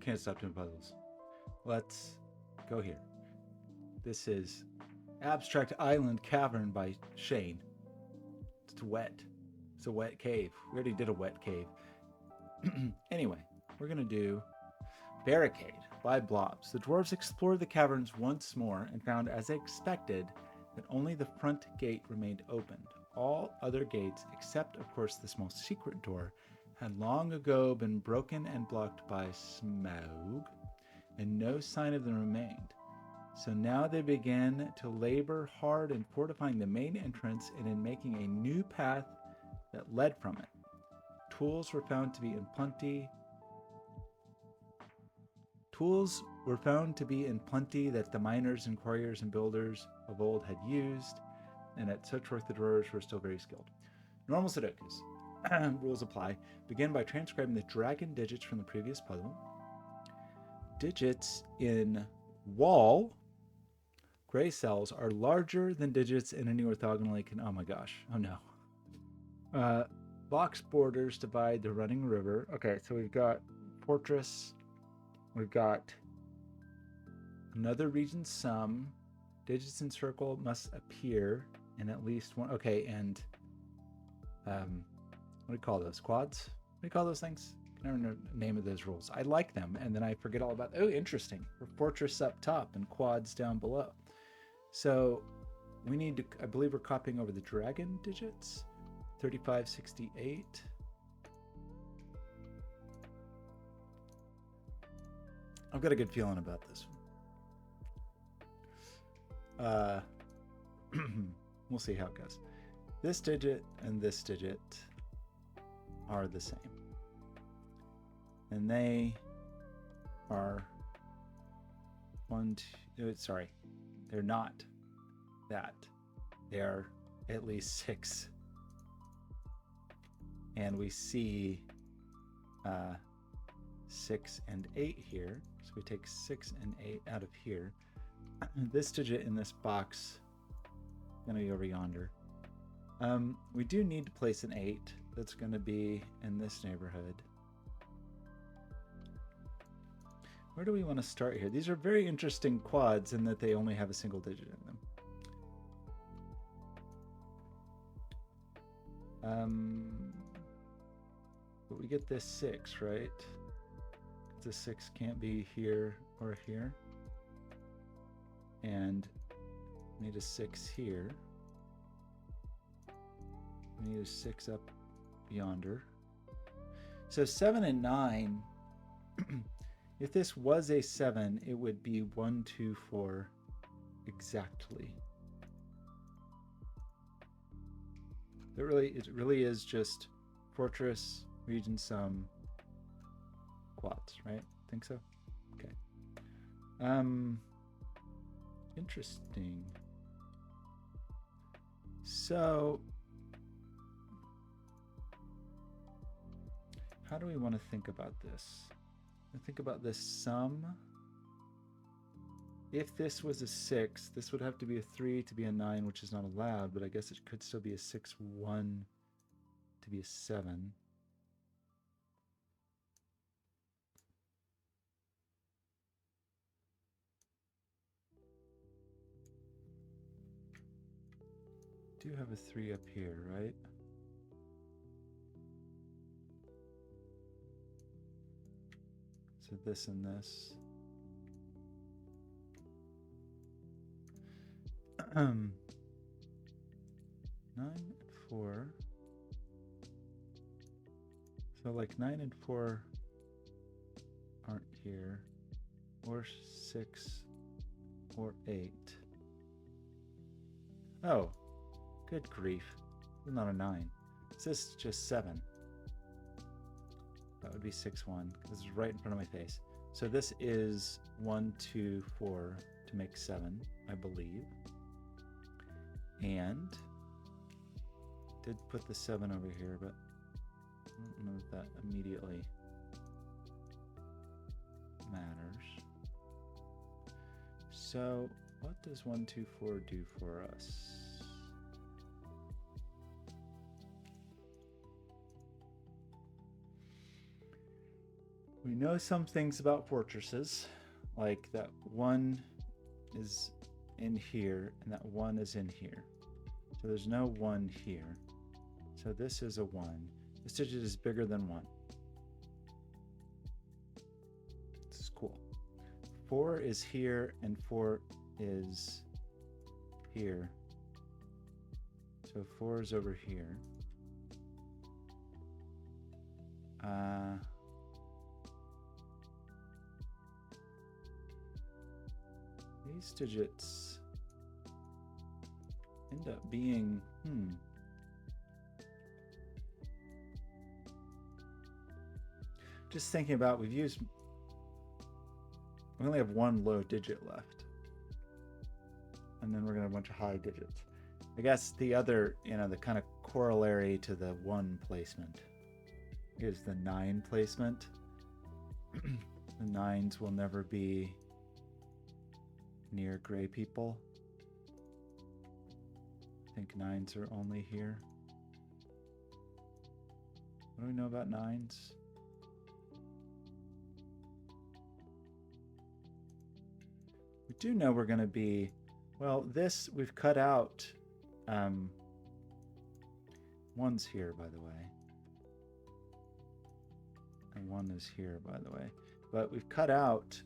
can't stop doing puzzles. Let's go here. This is Abstract Island Cavern by Shane. It's wet. It's a wet cave. We already did a wet cave. Anyway, we're going to do Barricade by Blobz. The dwarves explored the caverns once more and found, as they expected, that only the front gate remained opened. All other gates, except, of course, the small secret door, had long ago been broken and blocked by smoke, and no sign of them remained. So now they began to labor hard in fortifying the main entrance and in making a new path that led from it. Tools were found to be in plenty that the miners and quarriers and builders of old had used, and at such work the dwarves were still very skilled. Normal Sudokus. Rules apply. Begin by transcribing the dragon digits from the previous puzzle. Digits in wall gray cells are larger than digits in any orthogonally oh my gosh, oh no. Box borders divide the running river. Okay, so we've got fortress, we've got another region sum, digits in circle must appear in at least one. Okay, and what do we call those? Quads? What do you call those things? I don't know the name of those rules. I like them, and then I forget all about. Oh, interesting. Fortress up top and quads down below. So we need to. I believe we're copying over the dragon digits. 35, 68. I've got a good feeling about this one. We'll see how it goes. This digit and this digit are the same. And they are they're not that. They are at least 6. And we see 6 and 8 here. So we take 6 and 8 out of here. This digit in this box is going to be over yonder. We do need to place an 8. That's going to be in this neighborhood. Where do we want to start here? These are very interesting quads in that they only have a single digit in them. But we get this 6, right? The 6 can't be here or here. And we need a 6 here. We need a 6 up yonder. So 7 and 9, if this was a 7, it would be 1, 2, 4 exactly. It really is just fortress, region sum, quads, right? Think so? Okay. Interesting. So how do we want to think about this? Think about this sum. If this was a 6, this would have to be a 3 to be a 9, which is not allowed, but I guess it could still be a 6, 1 to be a 7. Do have a 3 up here, right? So this and this. 9 and 4. So like 9 and 4 aren't here, or 6 or 8. Oh, good grief. This is not a 9. This is just 7. That would be 6, 1. This is right in front of my face. So this is 1, 2, 4 to make 7, I believe. And did put the 7 over here, but I don't know if that immediately matters. So what does 1, 2, 4 do for us? We know some things about fortresses, like that one is in here and that one is in here. So there's no 1 here. So this is a 1. This digit is bigger than 1. This is cool. 4 is here and 4 is here. So 4 is over here. These digits end up being, just thinking about, we only have 1 low digit left. And then we're going to have a bunch of high digits. I guess the other, the kind of corollary to the 1 placement is the 9 placement. The 9s will never be near gray people. I think 9s are only here. What do we know about 9s? We do know we're going to be, well, this we've cut out. 1's here, by the way. And 1 is here, by the way. But we've cut out,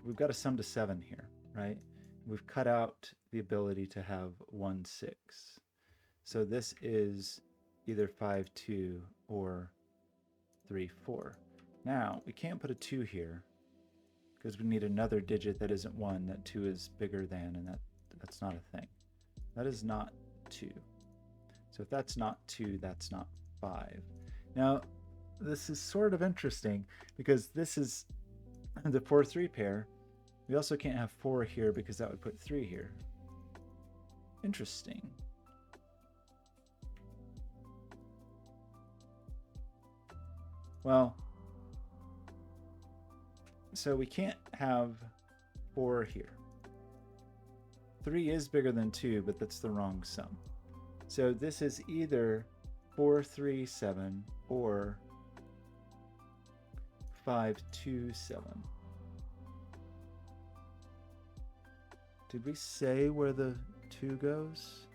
we've got a sum to 7 here, right? We've cut out the ability to have 1, 6. So this is either 5, 2 or 3, 4. Now, we can't put a 2 here because we need another digit that isn't 1, that 2 is bigger than, and that's not a thing. That is not 2. So if that's not 2, that's not 5. Now, this is sort of interesting because this is the 4-3 pair. We also can't have 4 here because that would put 3 here. Interesting. Well, so we can't have 4 here. 3 is bigger than 2, but that's the wrong sum. So this is either 4, 3, 7 or 5, 2, 7. Did we say where the 2 goes?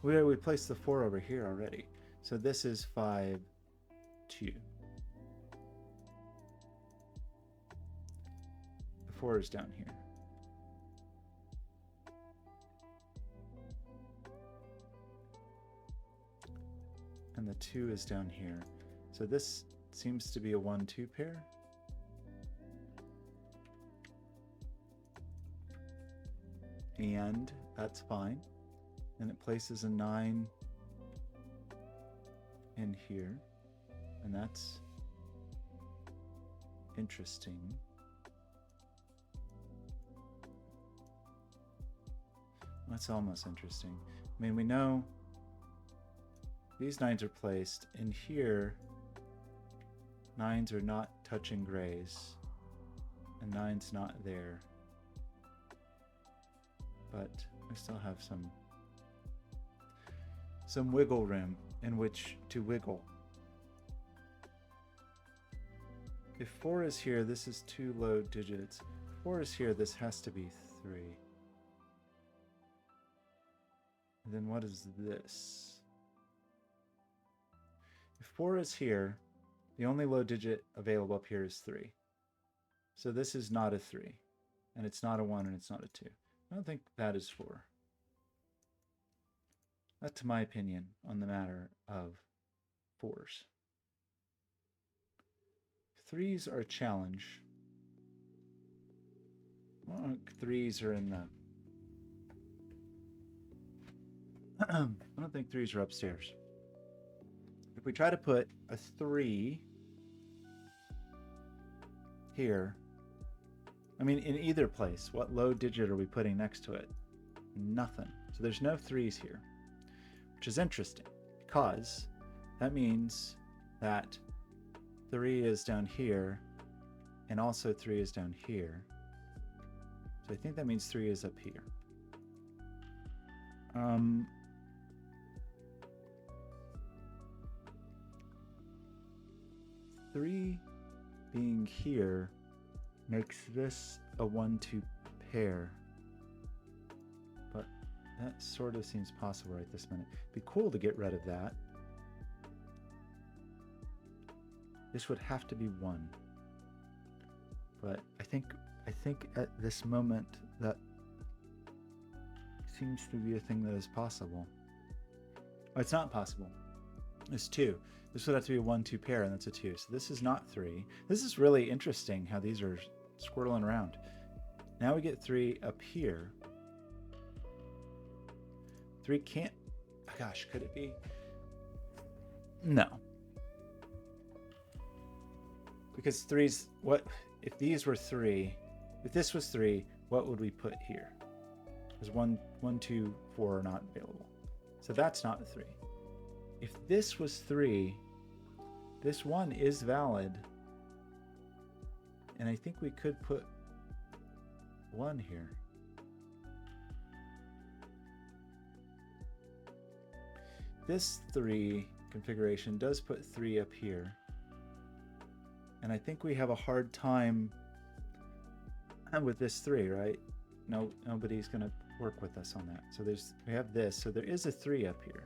We placed the 4 over here already. So this is 5, 2. The 4 is down here. And the 2 is down here. So this seems to be a 1-2 pair. And that's fine. And it places a 9 in here. And that's interesting. That's almost interesting. I mean, we know these 9s are placed in here. 9s are not touching grays, and 9's not there. But we still have some wiggle room in which to wiggle. If 4 is here, this is 2 low digits. If 4 is here, this has to be 3. And then what is this? If 4 is here, the only low digit available up here is 3. So this is not a 3. And it's not a 1 and it's not a 2. I don't think that is 4. That's my opinion on the matter of 4s. 3s are a challenge. Well, 3s are in the... I don't think 3s are upstairs. If we try to put a 3 here, I mean, in either place, what low digit are we putting next to it? Nothing. So there's no 3s here, which is interesting because that means that 3 is down here and also 3 is down here. So I think that means 3 is up here. 3 being here makes this a 1-2 pair. But that sort of seems possible right this minute. Be cool to get rid of that. This would have to be 1. But I think at this moment that seems to be a thing that is possible. Oh, it's not possible. It's 2. This would have to be a 1-2 pair, and that's a 2. So this is not 3. This is really interesting how these are squirreling around. Now we get 3 up here. 3 can't... Oh gosh, could it be? No. Because 3's... What... If these were 3... If this was 3, what would we put here? Because 1, 2, 4 are not available. So that's not a 3. If this was 3, this 1 is valid. And I think we could put 1 here. This 3 configuration does put 3 up here. And I think we have a hard time with this 3, right? No, nobody's going to work with us on that. So we have this. So there is a 3 up here.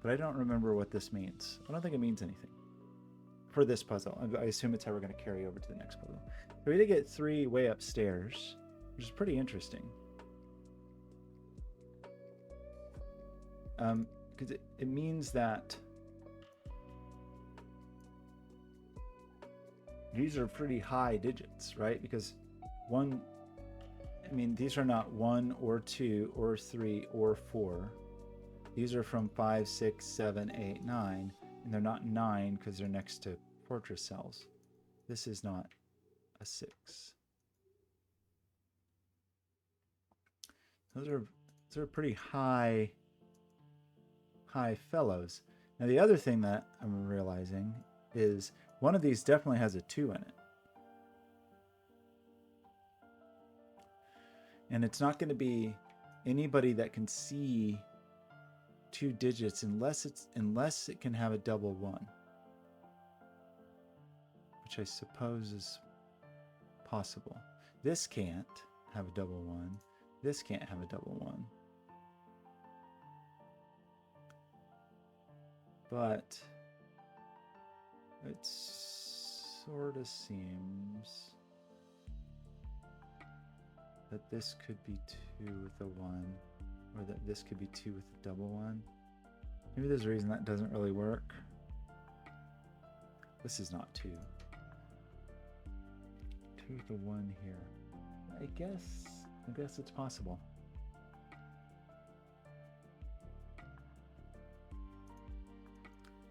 But I don't remember what this means. I don't think it means anything for this puzzle. I assume it's how we're going to carry over to the next puzzle. So we did get 3 way upstairs, which is pretty interesting. Because it means that these are pretty high digits, right? Because 1, I mean, these are not 1 or 2 or 3 or 4. These are from 5, 6, 7, 8, 9, and they're not 9 because they're next to fortress cells. This is not a 6. Those are pretty high fellows. Now the other thing that I'm realizing is one of these definitely has a 2 in it. And it's not going to be anybody that can see 2 digits unless it can have a double 1, which I suppose is possible. This can't have a double 1. This can't have a double 1. But it sort of seems that this could be 2 with a 1. Or that this could be 2 with a double 1. Maybe there's a reason that doesn't really work. This is not 2. 2 with a 1 here. I guess it's possible.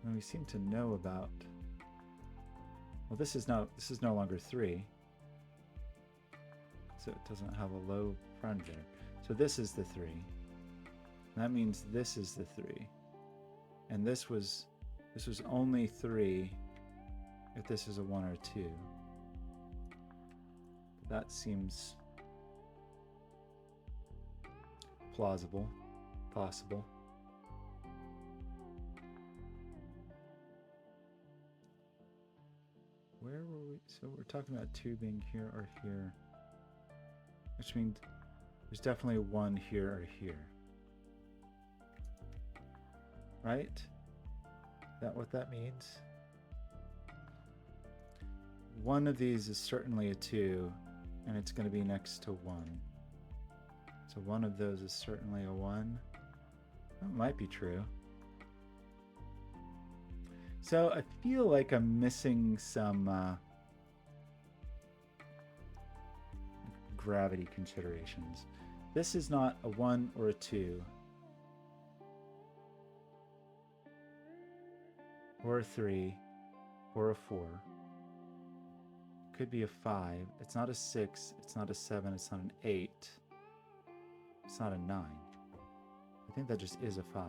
And we seem to know about... Well, this is no longer 3. So it doesn't have a low friend there. So this is the 3. That means this is the 3. And this was only 3 if this is a 1 or 2. That seems plausible, possible. Where were we? So we're talking about 2 being here or here, which means there's definitely 1 here or here. Right? Is that what that means? One of these is certainly a 2, and it's going to be next to 1. So one of those is certainly a 1. That might be true. So I feel like I'm missing some gravity considerations. This is not a 1 or a 2. Or a 3. Or a 4. Could be a 5. It's not a 6. It's not a 7. It's not an 8. It's not a 9. I think that just is a 5.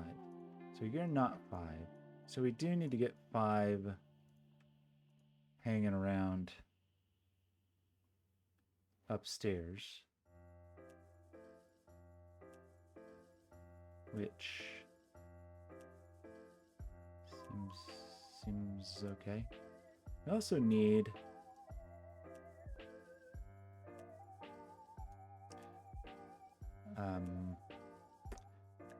So you're not 5. So we do need to get 5 hanging around upstairs, which seems This is okay. We also need um,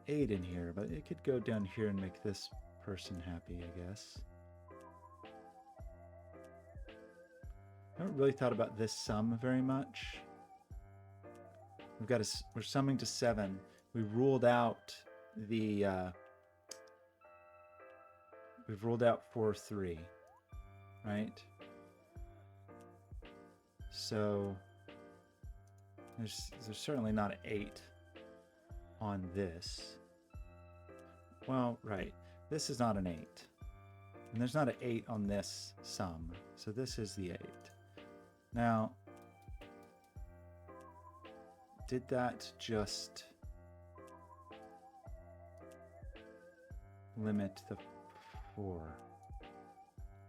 8 in here, but it could go down here and make this person happy, I guess. I haven't really thought about this sum very much. We're summing to 7. We ruled out the we've ruled out 4, 3, right? So there's certainly not an 8 on this. Well, right. This is not an 8. And there's not an 8 on this sum. So this is the 8. Now, did that just limit the 4?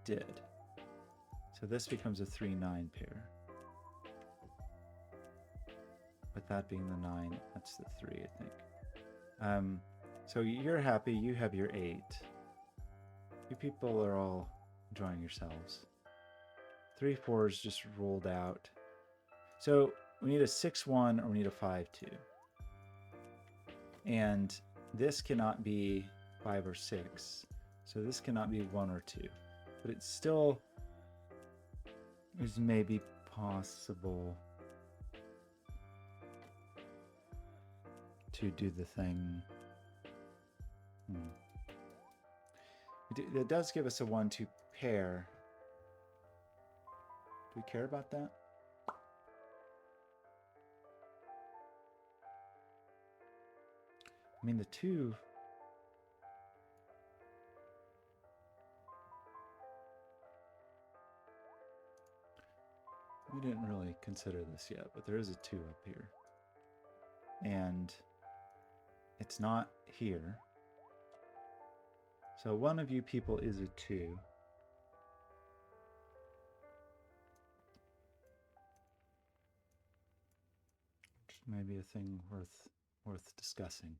Did. So this becomes a 3-9 pair. With that being the 9, that's the 3, I think. So you're happy, you have your 8. You people are all enjoying yourselves. 3 4s just rolled out. So we need a 6-1 or we need a 5-2. And this cannot be 5 or 6. So this cannot be 1 or 2. But it still is maybe possible to do the thing. It does give us a 1-2 pair. Do we care about that? I mean, the 2... We didn't really consider this yet, but there is a 2 up here. And it's not here. So one of you people is a 2. Which may be a thing worth discussing.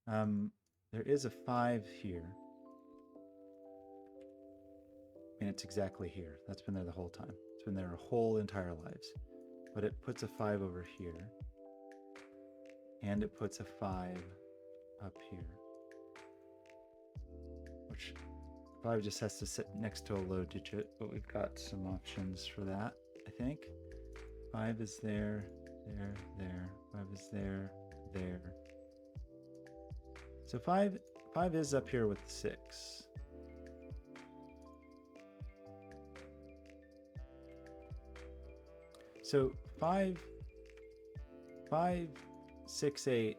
There is a 5 here. And it's exactly here. That's been there the whole time. It's been there our whole entire lives. But it puts a 5 over here. And it puts a 5 up here. Which 5 just has to sit next to a low digit, but we've got some options for that, I think. 5 is there, there, there. 5 is there, there. So 5 is up here with 6. So 5, 6, 8,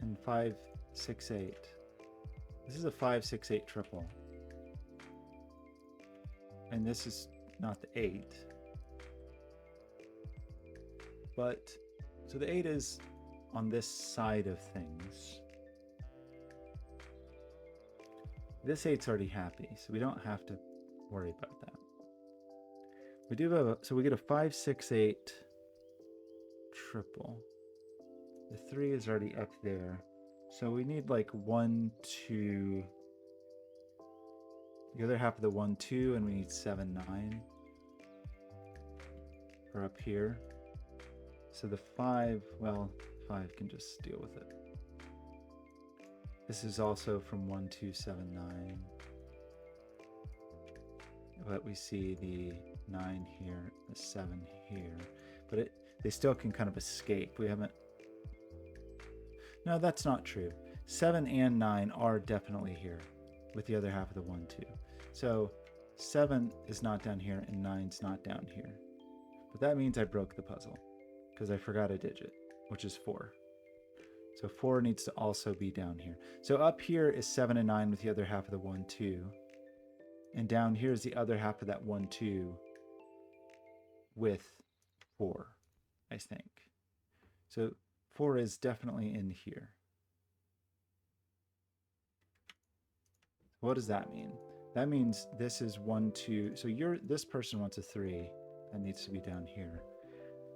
and 5, 6, 8. This is a 5, 6, 8 triple. And this is not the 8. But, so the 8 is on this side of things. This 8's already happy, so we don't have to worry about that. We do have so we get a 5, 6, 8 triple. The 3 is already up there. So we need like 1, 2. The other half of the 1, 2, and we need 7, 9. Or up here. So the 5, well, 5 can just deal with it. This is also from 1, 2, 7, 9. But we see the 9 here, the 7 here. But they still can kind of escape. We haven't... No, that's not true. 7 and 9 are definitely here with the other half of the 1, 2. So 7 is not down here and 9's not down here. But that means I broke the puzzle because I forgot a digit, which is 4. So 4 needs to also be down here. So up here is 7 and 9 with the other half of the 1, 2. And down here is the other half of that 1, 2 with 4, I think. So 4 is definitely in here. What does that mean? That means this is 1, 2. So this person wants a 3. That needs to be down here.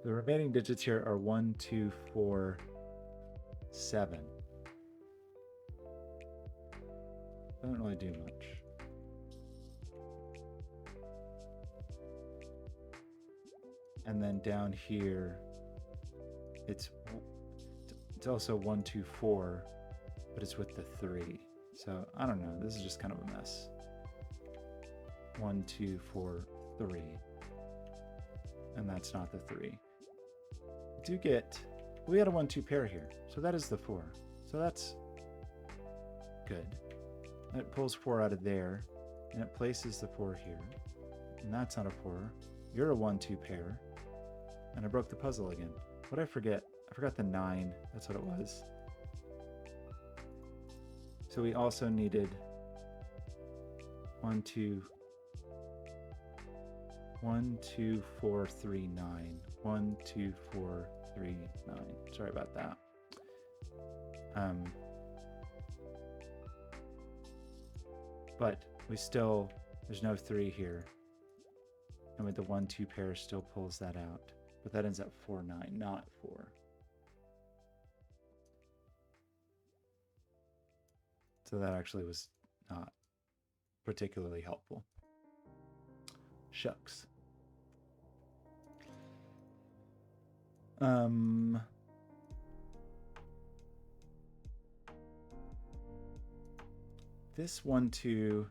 The remaining digits here are 1, 2, 4, 7. Doesn't really do much. And then down here, it's also 1, 2, 4, but it's with the 3. So I don't know. This is just kind of a mess. 1, 2, 4, 3. And that's not the 3. We do get, we had a 1, 2 pair here. So that is the 4. So that's good. And it pulls 4 out of there. And it places the 4 here. And that's not a 4. You're a 1, 2 pair. And I broke the puzzle again. What did I forget? I forgot the 9. That's what it was. So we also needed 1, 2, 4, 3, 9. 1, 2, 4, 3, 9. Sorry about that. But we still, there's no 3 here. And with the 1, 2 pair still pulls that out. But that ends up 4, 9, not 4. So that actually was not particularly helpful. Shucks. This 1, 2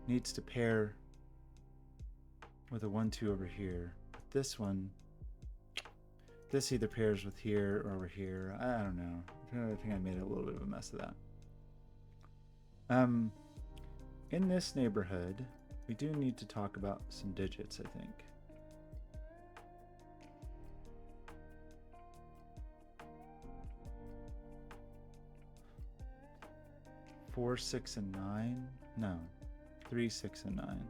needs to pair with a 1, 2 over here. But this one, this either pairs with here or over here. I don't know. I think I made a little bit of a mess of that. In this neighborhood, we do need to talk about some digits, I think. 4, 6, and 9? No. 3, 6, and 9.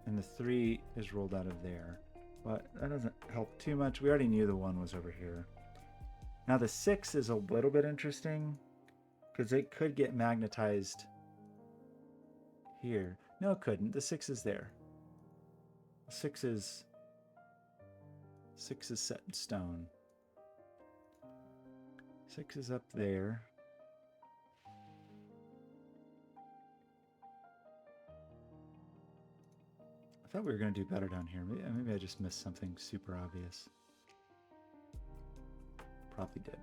And the 3 is rolled out of there. But that doesn't help too much. We already knew the 1 was over here. Now the 6 is a little bit interesting because it could get magnetized here. No, it couldn't. The 6 is there. 6 is set in stone. 6 is up there. I thought we were going to do better down here. Maybe I just missed something super obvious. Probably did.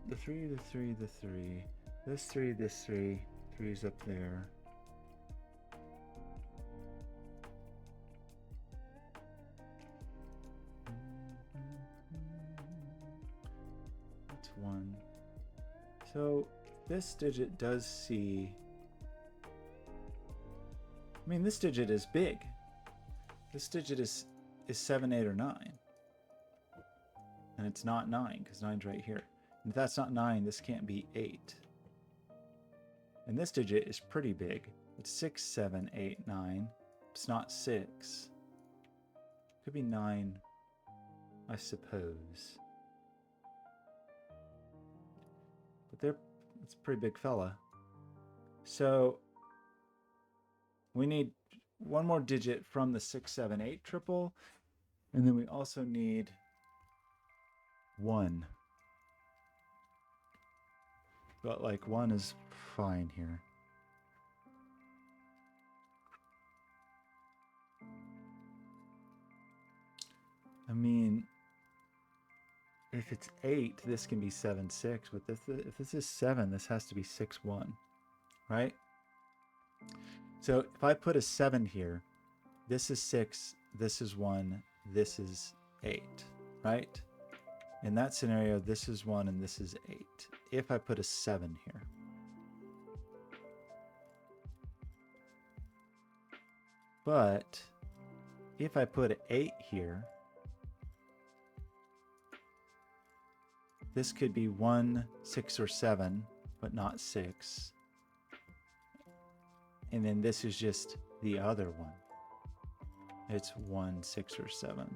The 3, the 3, the 3. This 3, this 3. 3's up there. That's 1. So this digit does see... I mean, this digit is big. This digit is 7, 8, or 9. And it's not 9, because 9's right here. And if that's not 9, this can't be 8. And this digit is pretty big. It's 6, 7, 8, 9. It's not 6. Could be 9, I suppose. But it's a pretty big fella. So we need one more digit from the 6, 7, 8 triple. And then we also need 1. But like 1 is fine here. I mean, if it's 8, this can be 7, 6. But if this is 7, this has to be 6, 1. Right? So if I put a 7 here, this is 6, this is 1, this is 8, right? In that scenario, this is 1 and this is 8. If I put a 7 here. But if I put an 8 here, this could be 1, 6, or 7, but not 6. And then this is just the other one. It's 1, 6, or 7.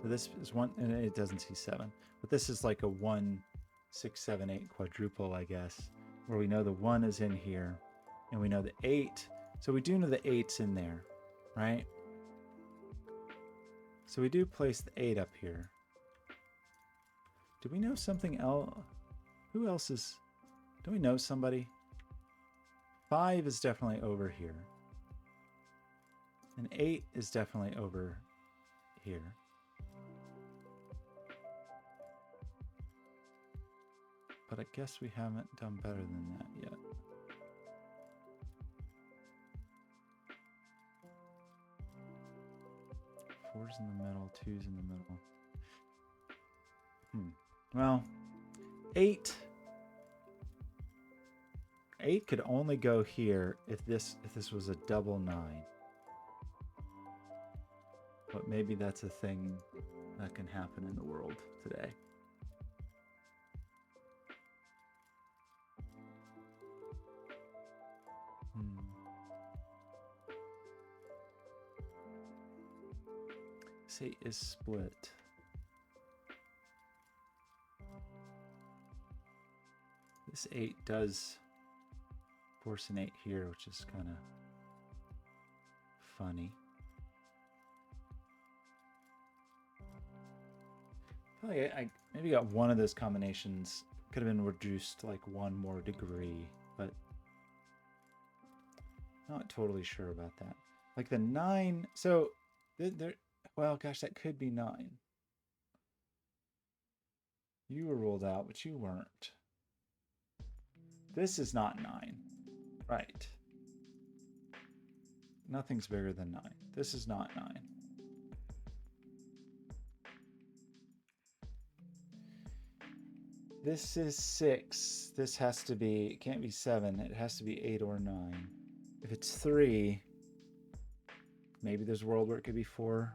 So this is 1, and it doesn't see 7. But this is like a 1, 6, 7, 8 quadruple, I guess, where we know the 1 is in here, and we know the 8. So we do know the 8's in there, right? So we do place the 8 up here. Do we know something else? Who else is... Do we know somebody? 5 is definitely over here. An 8 is definitely over here. But I guess we haven't done better than that yet. Four's in the middle, 2's in the middle. Well, 8 could only go here if this was a double 9. But maybe that's a thing that can happen in the world today. This 8 is split. This 8 does force an 8 here, which is kind of funny. I feel like I maybe got one of those combinations. Could have been reduced like one more degree, but not totally sure about that. Like the 9, so there, well, gosh, that could be 9. You were ruled out, but you weren't. This is not 9, right? Nothing's bigger than 9. This is not 9. This is 6. This has to be, it can't be 7. It has to be 8 or 9. If it's 3, maybe there's a world where it could be 4.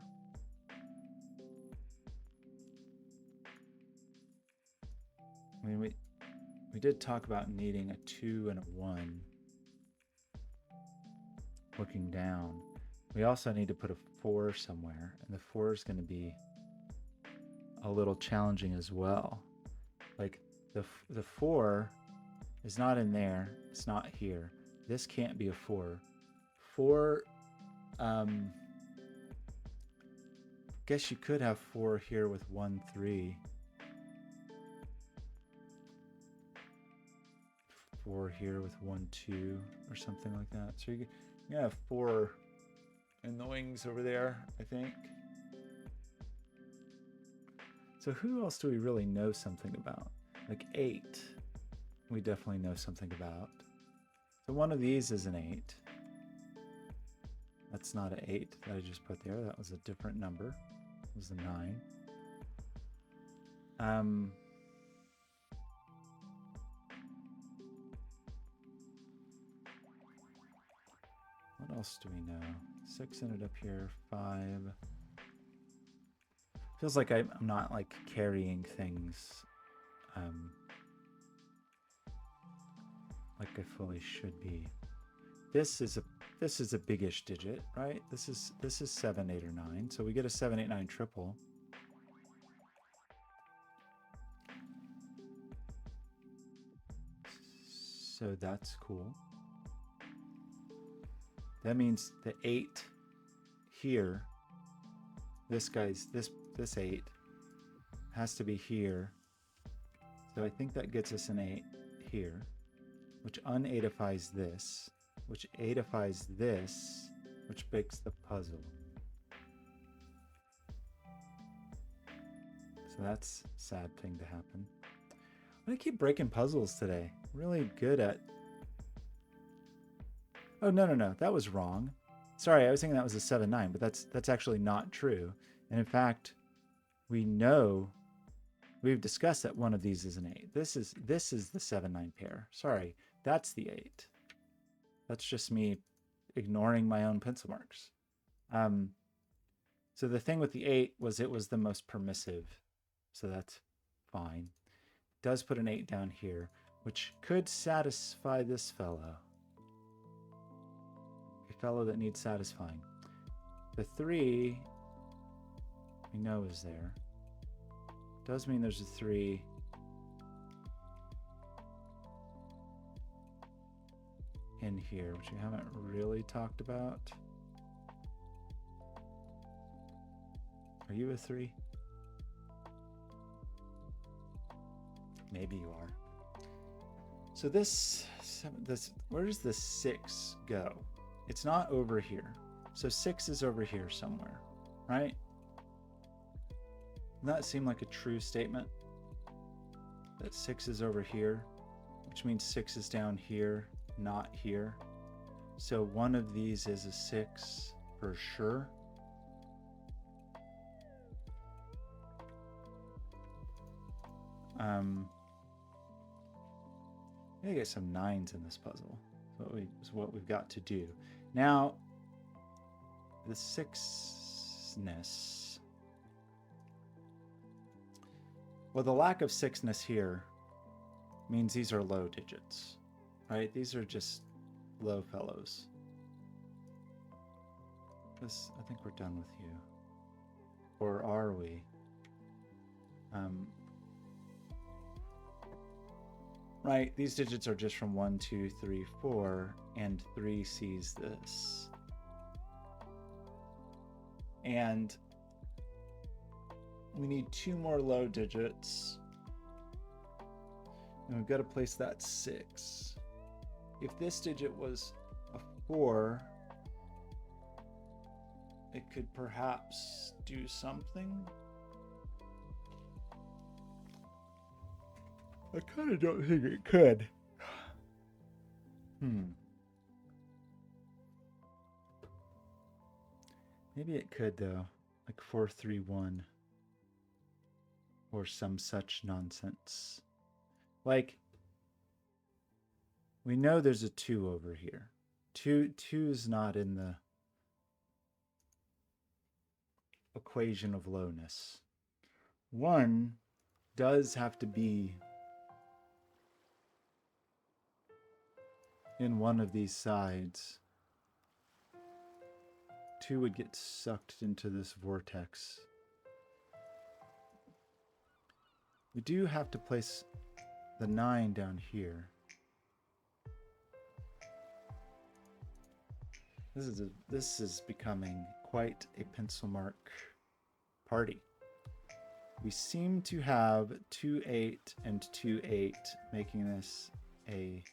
I mean, we did talk about needing a 2 and a 1 looking down. We also need to put a 4 somewhere, and the 4 is going to be a little challenging as well. Like the 4 is not in there. It's not here. This can't be a 4. 4, guess you could have 4 here with 1, 3. 4 here with 1, 2 or something like that. So you have 4 in the wings over there, I think. So who else do we really know something about? Like 8, we definitely know something about. So one of these is an 8. That's not an 8 that I just put there. That was a different number. It was a 9. What else do we know? 6 ended up here. 5. Feels like I'm not like carrying things like I fully should be. This is a biggish digit, right? This is 7, 8, or 9. So we get a 7, 8, 9 triple. So that's cool. That means the 8 here, this 8 has to be here. So I think that gets us an 8 here, which un-8ifies this, which 8ifies this, which makes the puzzle. So that's a sad thing to happen. I'm gonna keep breaking puzzles today. Really good at... Oh, no, that was wrong. Sorry, I was thinking that was a 7, 9, but that's actually not true. And in fact, we've discussed that one of these is an 8. This is the 7, 9 pair. Sorry, that's the 8. That's just me ignoring my own pencil marks. So the thing with the 8 was it was the most permissive. So that's fine. It does put an 8 down here, which could satisfy this fellow. A fellow that needs satisfying. The 3 we know is there. Does mean there's a 3 in here, which we haven't really talked about. Are you a 3? Maybe you are. So this, where does the 6 go? It's not over here. So 6 is over here somewhere, right? Doesn't that seem like a true statement? That 6 is over here, which means 6 is down here, not here. So one of these is a 6 for sure. I get some 9s in this puzzle. Is what we've got to do. Now, the 6ness. Well, the lack of 6ness here means these are low digits, right? These are just low fellows. I think we're done with you. Or are we? Right, these digits are just from 1, 2, 3, 4, and 3 sees this. And we need 2 more low digits. And we've got to place that 6. If this digit was a 4, it could perhaps do something. I kind of don't think it could. Maybe it could though, like 4, 3, 1, or some such nonsense. Like, we know there's a 2 over here. 2 is not in the equation of lowness. 1 does have to be in one of these sides. 2 would get sucked into this vortex. We do have to place the 9 down here. This is becoming quite a pencil mark party. We seem to have 2, 8, and 2, 8, making this a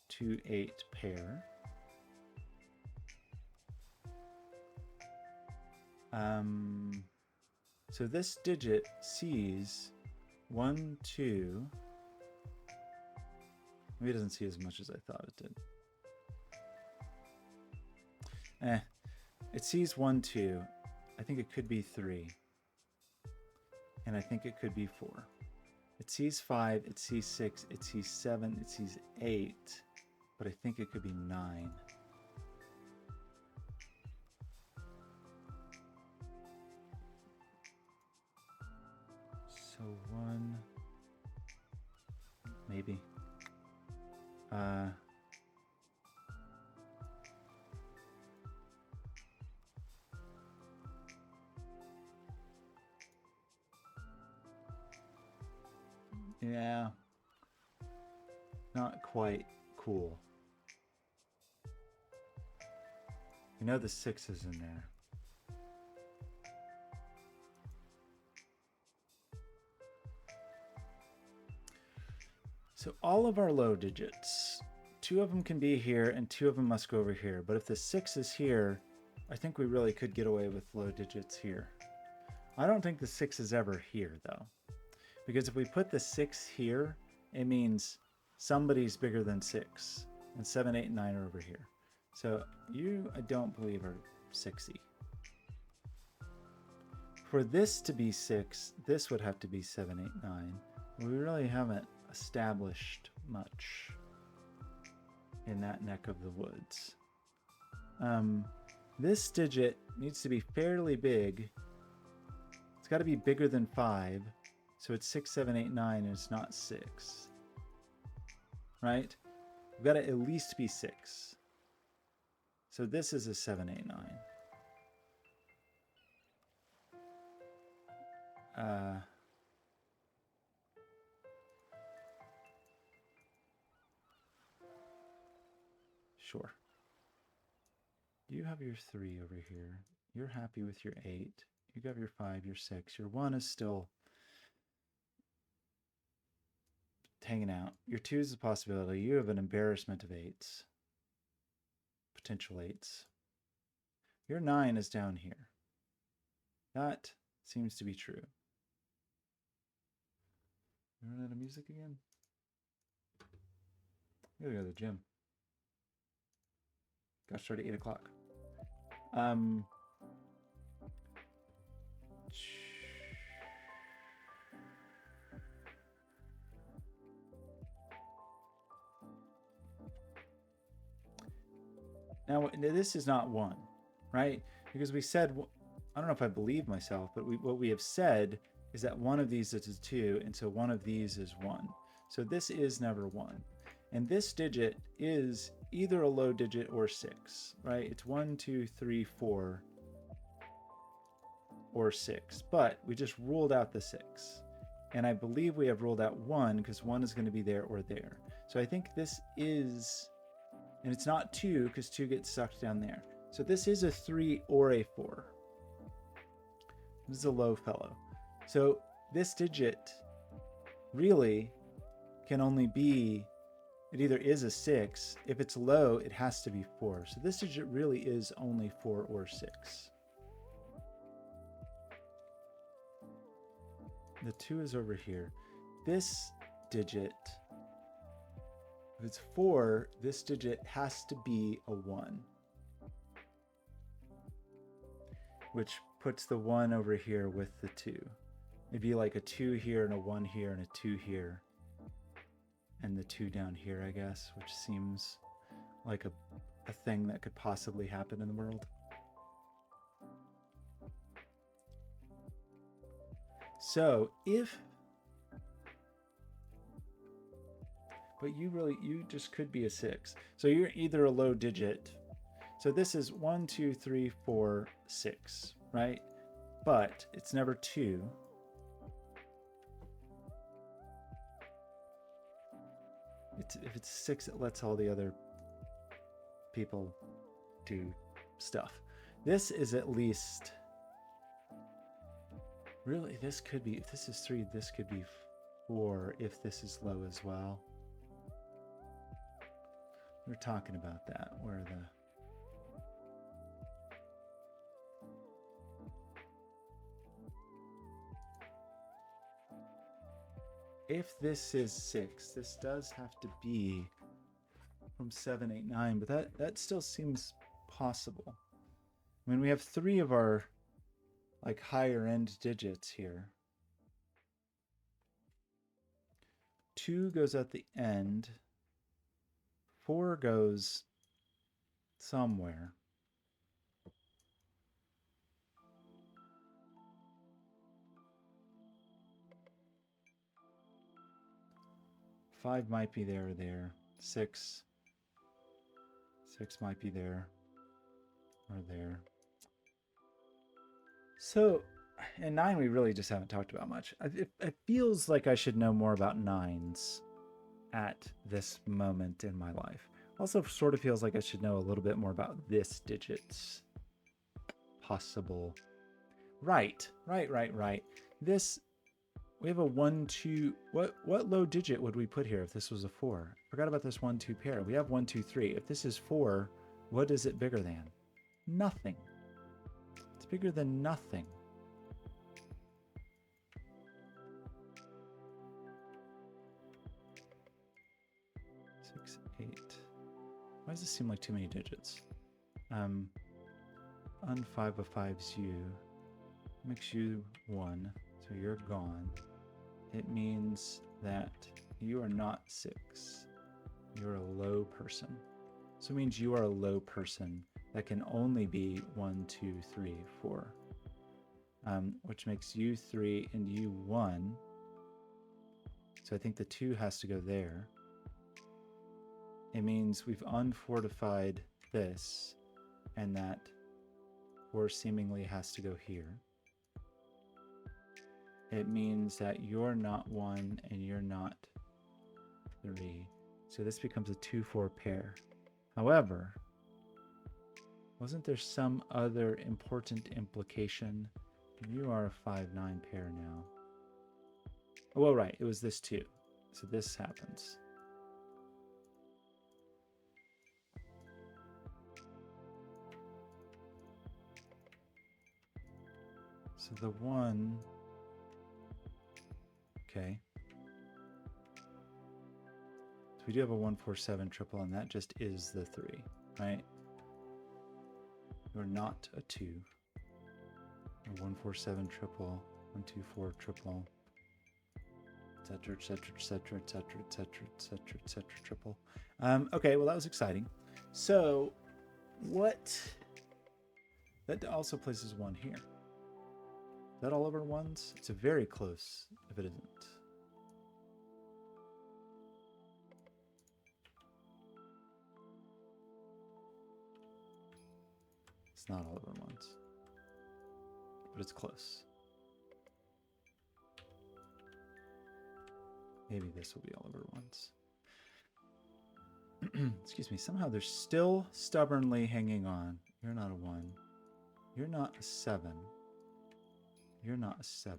2, 8 pair. So this digit sees 1, 2. Maybe it doesn't see as much as I thought it did. It sees 1, 2. I think it could be 3. And I think it could be 4. It sees 5, it sees 6, it sees 7, it sees 8. But I think it could be 9. So 1, maybe. Yeah. Not quite cool. You know the 6 is in there. So all of our low digits, 2 of them can be here and 2 of them must go over here. But if the 6 is here, I think we really could get away with low digits here. I don't think the 6 is ever here though. Because if we put the 6 here, it means somebody's bigger than 6. And 7, 8, and 9 are over here. So you, I don't believe, are 6y. For this to be 6, this would have to be 7, 8, 9. We really haven't established much in that neck of the woods. This digit needs to be fairly big. It's got to be bigger than 5. So it's 6, 7, 8, 9, and it's not 6. Right? We've got to at least be 6. So this is a 7, 8, 9. Sure. You have your 3 over here. You're happy with your 8. You got your 5, your 6. Your 1 is still hanging out. Your 2 is a possibility. You have an embarrassment of 8s. Potential 8s. Your 9 is down here. That seems to be true. You run out of music again? I gotta go to the gym. Got to start at 8 o'clock. Now, this is not 1, right? Because we said, I don't know if I believe myself, but what we have said is that one of these is a 2, and so one of these is 1. So this is never 1. And this digit is either a low digit or 6, right? It's 1, 2, 3, 4, or 6. But we just ruled out the 6. And I believe we have ruled out 1 because 1 is going to be there or there. So I think this is, and it's not 2 because 2 gets sucked down there. So this is a 3 or a 4. This is a low fellow. So this digit really can only be, it either is a 6. If it's low, it has to be 4. So this digit really is only 4 or 6. The 2 is over here. This digit, if it's 4, this digit has to be a 1. Which puts the 1 over here with the 2. It'd be like a 2 here and a 1 here and a 2 here. And the 2 down here, I guess, which seems like a thing that could possibly happen in the world. So if, but you just could be a 6. So you're either a low digit. So this is 1, 2, 3, 4, 6, right? But it's never 2. If it's 6, it lets all the other people do stuff. This is at least, really, this could be, if this is 3, this could be 4 if this is low as well. We're talking about that, where the, if this is 6, this does have to be from 7, 8, 9, but that still seems possible. I mean, we have 3 of our like higher end digits here. 2 goes at the end. 4 goes somewhere. Five might be there or there. 6 might be there or there. So, and 9 we really just haven't talked about much. It feels like I should know more about 9s at this moment in my life. Also sort of feels like I should know a little bit more about this digit's possible. Right. This, we have a 1, 2, what low digit would we put here if this was a 4? Forgot about this 1, 2 pair. We have 1, 2, 3. If this is 4, what is it bigger than? Nothing. It's bigger than nothing. Six, 8. Why does this seem like too many digits? Un 5 of 5's you. Makes you 1, so you're gone. It means that you are not 6. You're a low person. So it means you are a low person that can only be 1, 2, 3, 4. Which makes you 3 and you 1. So I think the 2 has to go there. It means we've unfortified this, and that 4 seemingly has to go here. It means that you're not 1 and you're not 3. So this becomes a 2, 4 pair. However, wasn't there some other important implication? You are a 5, 9 pair now. Oh, well, right, it was this 2. So this happens. So the 1, okay. So we do have a 147 triple, and that just is the 3, right? We're not a 2. A 147 triple, 124 triple, etc., etc., etc., etc., etc., etc., etc., triple. Okay, well that was exciting. So what? That also places 1 here. Is that all over 1s? It's a very close if it isn't. It's not all over 1s, but it's close. Maybe this will be all over 1s. Excuse me. Somehow they're still stubbornly hanging on. You're not a 1. You're not a 7. You're not a 7.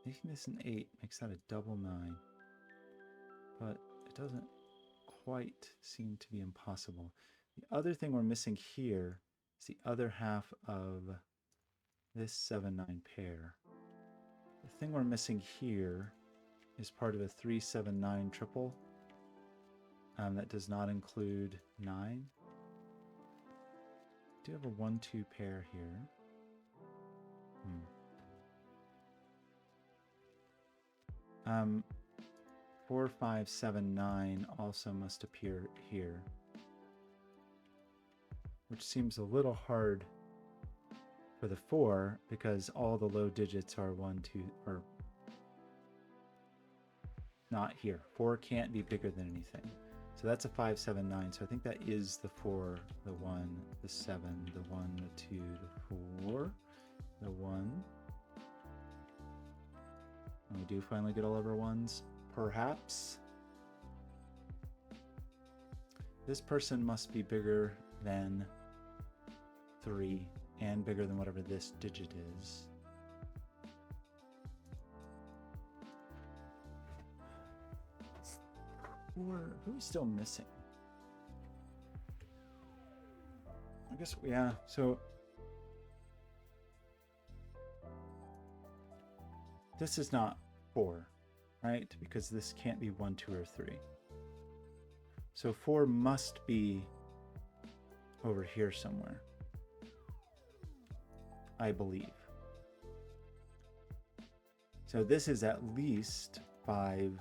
Making this an 8 makes that a double 9. But it doesn't quite seem to be impossible. The other thing we're missing here is the other half of this 7-9 pair. The thing we're missing here is part of a 3-7-9 triple. That does not include 9. Do have a 1-2 pair here. 4, 5, 7, 9 also must appear here, which seems a little hard for the 4 because all the low digits are 1, 2, or not here. 4 can't be bigger than anything. So that's a 5, 7, 9. So I think that is the 4, the 1, the 7, the 1, the 2, the 4, the 1. And we do finally get all over 1s. Perhaps. This person must be bigger than 3 and bigger than whatever this digit is. Or who is still missing? I guess, yeah, so this is not 4, right? Because this can't be 1, 2, or 3. So 4 must be over here somewhere, I believe. So this is at least 5,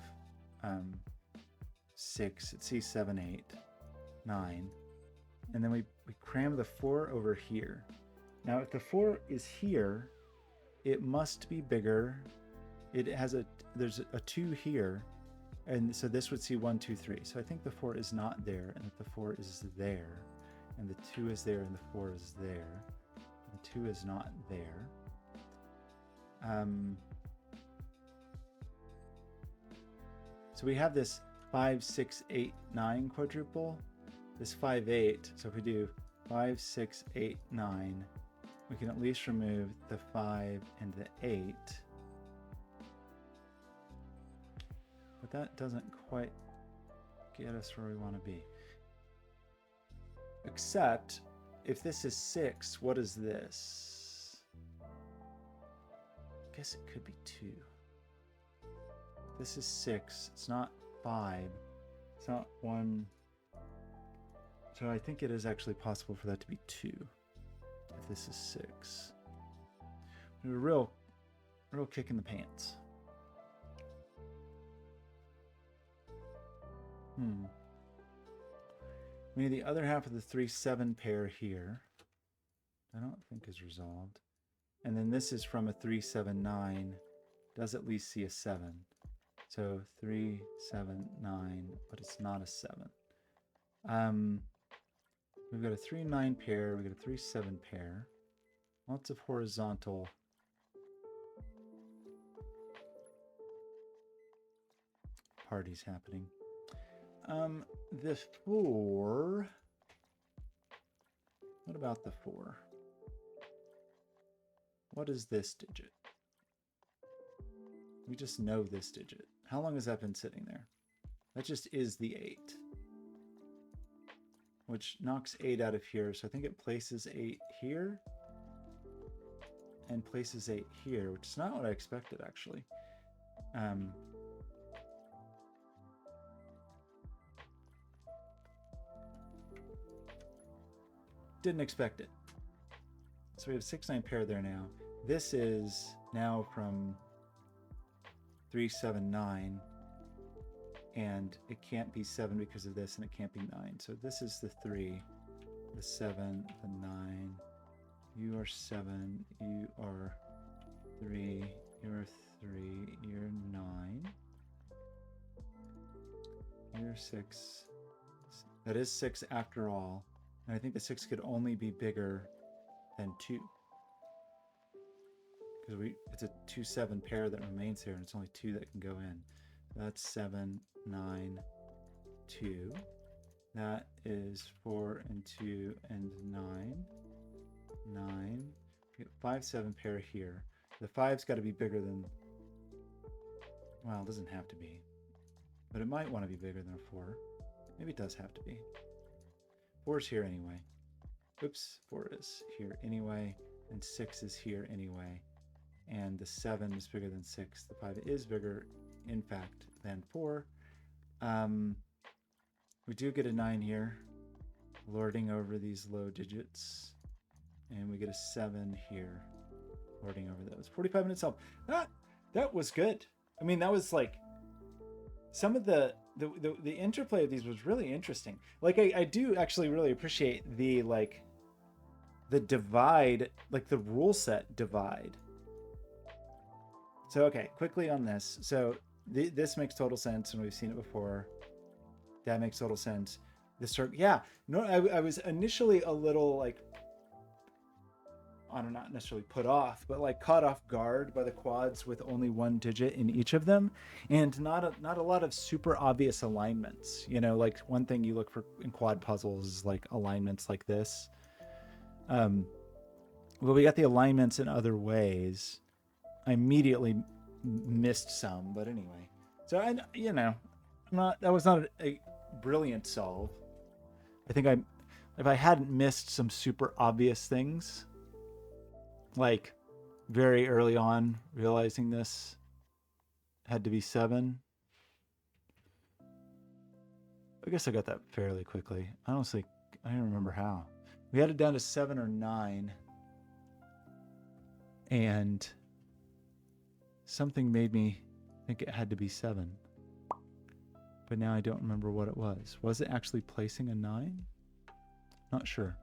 6, let's see, 7, 8, 9. And then we cram the 4 over here. Now if the 4 is here, it must be bigger. It has there's a 2 here, and so this would see 1, 2, 3. So I think the 4 is not there, and that the 4 is there, and the 2 is there, and the 4 is there. The 2 is not there. So we have this 5, 6, 8, 9 quadruple. This 5, 8. So if we do 5, 6, 8, 9, we can at least remove the 5 and the 8. But that doesn't quite get us where we want to be. Except, if this is 6, what is this? I guess it could be 2. This is 6. It's not 5. It's not 1. So I think it is actually possible for that to be 2. If this is 6. A real kick in the pants. We need the other half of the 3, 7 pair here. I don't think is resolved. And then this is from a 3, 7, 9. Does at least see a 7. So 3, 7, 9, but it's not a 7. We've got a 3, 9 pair. We've got a 3, 7 pair. Lots of horizontal parties happening. The 4. What about the 4? What is this digit? We just know this digit. How long has that been sitting there? That just is the 8. which knocks 8 out of here. So I think it places 8 here and places 8 here, which is not what I expected, actually. Didn't expect it. So we have 6-9 pair there now. This is now from 3, 7, 9. And it can't be 7 because of this, and it can't be 9. So this is the 3, the 7, the 9. You are 7, you are 3, you're 3, you're 9. You're 6. That is 6 after all. And I think the 6 could only be bigger than 2. Because it's a 2-7 pair that remains here, and it's only 2 that can go in. That's 7, 9, 2. That is 4 and 2 and 9. 9. 5, 7 pair here. The 5's got to be bigger than, well, it doesn't have to be. But it might want to be bigger than a 4. Maybe it does have to be. 4's here anyway. Oops, 4 is here anyway. And 6 is here anyway. And the 7 is bigger than 6. The 5 is bigger, in fact, than 4. We do get a 9 here, lording over these low digits. And we get a 7 here, lording over those. 45 minutes help. That was good. I mean, that was like, some of the interplay of these was really interesting. Like, I do actually really appreciate the, like, the divide, like the rule set divide. So, okay, quickly on this. So this makes total sense, and we've seen it before. That makes total sense. This sort, yeah. No, I was initially a little like, I don't know, not necessarily put off, but like caught off guard by the quads with only 1 digit in each of them, and not a lot of super obvious alignments. You know, like one thing you look for in quad puzzles is like alignments like this. Well, we got the alignments in other ways. I immediately missed some, but anyway. So that was not a brilliant solve. I think if I hadn't missed some super obvious things, like very early on realizing this had to be 7. I guess I got that fairly quickly. Honestly, I don't remember how. We had it down to 7 or 9, and something made me think it had to be 7. But now I don't remember what it was. Was it actually placing a 9? Not sure.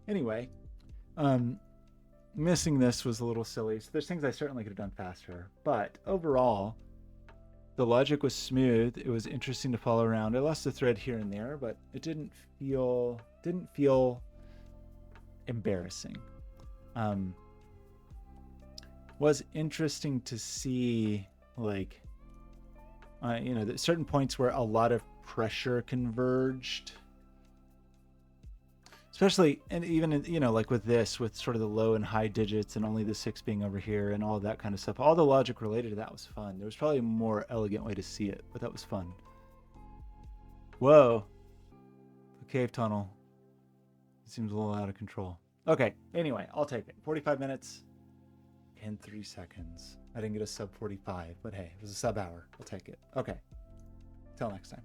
Anyway, missing this was a little silly. So there's things I certainly could have done faster. But overall, the logic was smooth. It was interesting to follow around. I lost a thread here and there, but it didn't feel embarrassing. Was interesting to see, like, there's certain points where a lot of pressure converged, especially, and even, like with this, with sort of the low and high digits and only the 6 being over here and all of that kind of stuff. All the logic related to that was fun. There was probably a more elegant way to see it, but that was fun. Whoa. The cave tunnel. It seems a little out of control. Okay, anyway, I'll take it. 45 minutes and 3 seconds. I didn't get a sub 45, but hey, it was a sub hour. I'll take it. Okay. Till next time.